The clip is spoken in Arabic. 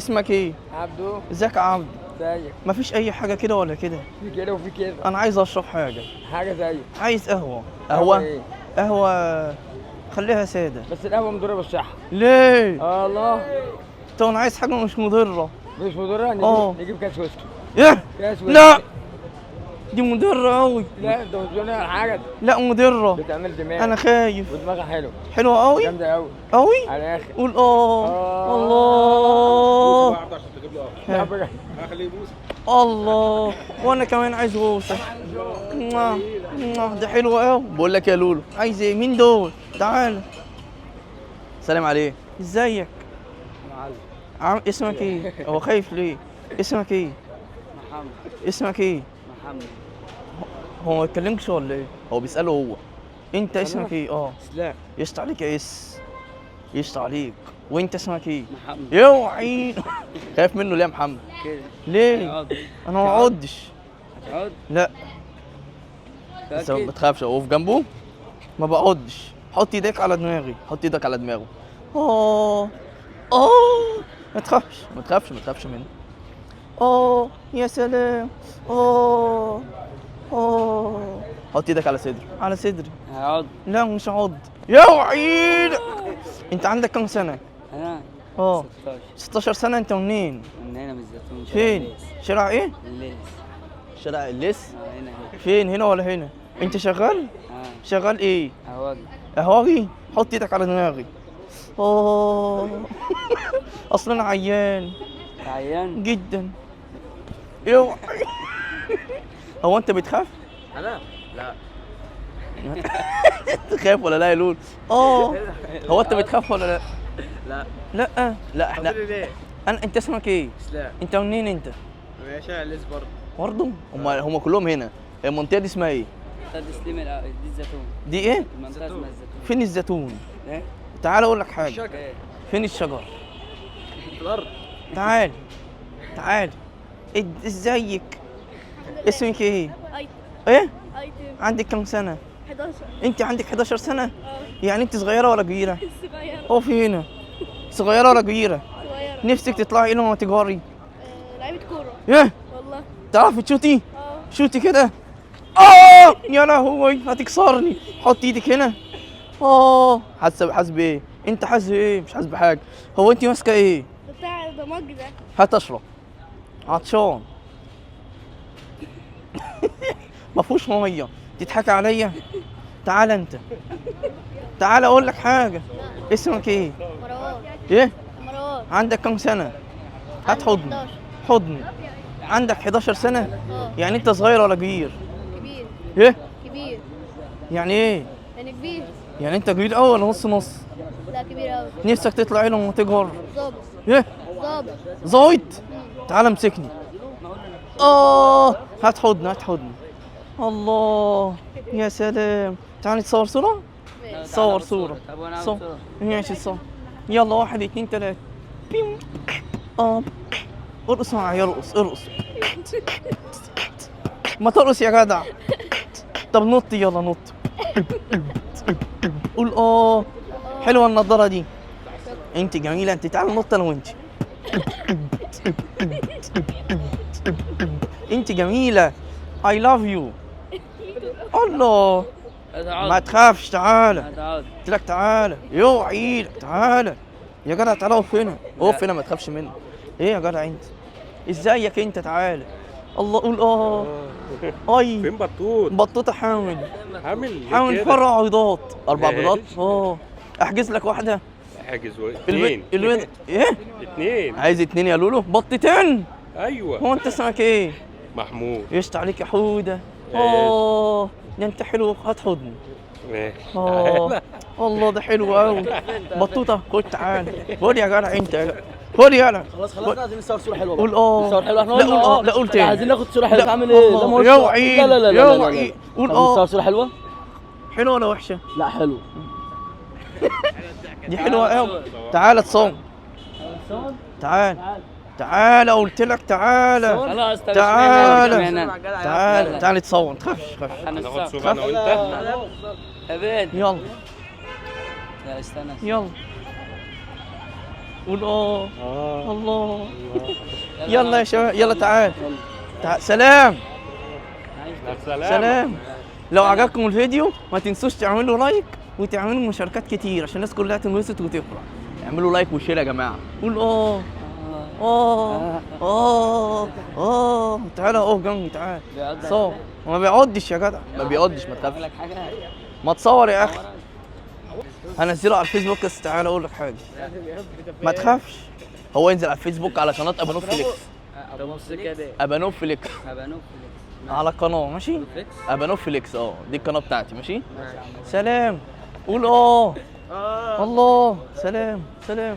اسمك ايه؟ عبدو. ازيك يا عبد؟ زيك. مفيش اي حاجه كده ولا كده؟ في كده وفي كده. انا عايز اشرب حاجه. حاجه زيك. عايز قهوه. قهوة إيه؟ قهوه خليها ساده. بس القهوه مضره بالصحه. ليه؟ الله. طب انا عايز حاجه مش مضره. مش مضره. نجيب كاس ويسكي. ايه؟ كاس ويسكي. لا دي مضره قوي. لا انت مش بتقول على حاجه. لا مضره. بتعمل دماغ. انا خايف. ودماغها حلوه. حلوه قوي. جامده قوي. قوي. على الاخر. قول الله. عشان تجيب له قهوه. هخليه يبوس. الله وانا كمان عايز بوسه. ده حلو قوي. بقول لك يا لولو عايز ايه؟ مين دول؟ تعال. سلام عليك. ازيك؟ معلم. اسمك ايه؟ هو خايف ليه؟ اسمك ايه؟ محمد. اسمك ايه؟ محمد. هو ما يتكلمش ولا ايه؟ هو بيسأله هو. انت اسمك ايه؟ اسلام. يشط عليك يا يشط عليك. وانت اسمك ايه؟ محمد. يوعي. خايف منه ليه يا محمد؟ كده. ليه؟ انا ما اقعدش. هتقعد؟ لا بس ما تخافش اقف جنبه. ما بقعدش. حط ايدك على دماغي. حط ايدك على دماغه. ما تخافش منه. يا سلام. حط ايدك على صدري. هقعد. لا مش هقعد. يوعي. انت عندك كم سنه؟ انا 16 سنه. انت منين؟ من هنا من الزيتون. فين؟ شارع ايه؟ الليل. شارع الليس. هنا فين؟ هنا ولا هنا؟ انت شغال؟ شغال ايه؟ قهوجي. حط ايدك على دماغي. اصل انا عيان جدا. اوعى. هو انت بتخاف؟ انا؟ لا. تخاف ولا لا يا لول؟ هو انت بتخاف ولا لا؟ لا احنا. انت اسمك ايه؟ اسلام. انت منين انت؟ يا شارع الليس برضه؟ هم كلهم هنا. المنطقه دي اسمها ايه؟ دي الزيتون. دي ايه؟ المنطقه اسمها الزيتون. فين الزيتون؟ ايه؟ تعال اقول لك حاجه. الشجر. فين الشجر؟ في الارض. تعال. ازيك؟ اسمك ايه؟ ايتم. ايه؟ ايتم. عندك كم سنه؟ 11. انت عندك 11 سنه؟ يعني انت صغيره ولا كبيره؟ صغيرة. اقف هنا. صغيره ولا كبيره؟ صغيرة. نفسك تطلعي ايه لما تكبري؟ لعيبة كورة. ايه؟ والله. تعرفي تشوتي؟ شوتي كده. يا لهوي هتكسرني. حط ايدك هنا. حاسس بايه؟ انت حاسس بايه؟ مش حاسس بحاجه. هو انت ماسكه ايه؟ بتاع ده مج ده. هات اشرب. عطشان. مفهوش ميه. تضحكي عليا؟ تعال انت. تعال اقول لك حاجه. اسمك ايه؟ مروان. ايه؟ مروان. عندك كم سنه؟ هات حضن. 11. حضن. عندك 11 سنه؟ يعني انت صغير ولا كبير؟ كبير. ايه؟ كبير. يعني ايه؟ يعني كبير. يعني انت كبير قوي ولا نص؟ لا كبير قوي. نفسك تطلع ايه لما تكبر؟ ظابط. ايه؟ ظابط. زايد. تعال امسكني. هات حضن. الله يا سلام. تعال نتصور صورة. صور صورة. ماشي صور. يلا 1 2 3. بيم. ارقص معايا. ارقص. ما ترقص يا جدع. طب نط. يلا نط. قول حلوة النضارة دي. انت جميلة. انت تعال نط انا وانت. انت جميلة. I love you. الله. ما تخافش. تعالى. قلت لك تعالى. يوعي. تعالى يا جدع. تعالى اقف هنا. ما تخافش منه. ايه يا جدع انت؟ ازيك انت؟ تعالى. الله. قول فين بطوط؟ بطوطة حامل فرع بيضات. 4 بيضات. احجز لك واحدة. احجز 2. ايه؟ 2. عايز 2 يا لولو؟ بطتين. ايوه. هو انت اسمك ايه؟ محمود. يشط عليك يا حودة. ده انت حلو. هات حضن. ماشي. الله ده حلو قوي. بطوطة. خد تعال. خد يا جدع انت. خد يلا. خلاص عايزين نصور صورة حلوة. قول نصور حلوة. لا قول تاني. عايزين ناخد صورة حلوة. تعمل ايه؟ يوعي. لا. قول نصور صورة حلوة. حلوة ولا وحشة؟ لا حلو. دي حلوة قوي. تعالى تصور. تعالى قلت لك تعالى. خلاص تعالى تصور. ما تخافش. ناخد صورة انا وانت. ابد. يلا. لا استنى. يلا. قول اه. اه الله. يلا يا شباب، يلا تعال. سلام. سلام. لو عجبكم الفيديو ما تنسوش تعملوا لايك وتعملوا مشاركات كتير عشان الناس كلها تنبسط وتفرح. اعملوا لايك وشير يا جماعه. قول اه. تعالى اهو جنبي، تعال صور. ما بيعضش يا جدع، ما بيعضش، ما تخافش. لك حاجه ما تصور يا اخي. هنزله على الفيسبوك بس تعالى اقول لك حاجه. ما تخافش. هو ينزل على الفيسبوك على قناه ابانوب فليكس. بص كده ابانوب فليكس هبانوف على قناه، ماشي؟ فليكس. ابانوب فليكس، دي القناه بتاعتي، ماشي؟ سلام. قول اه. الله. سلام سلام.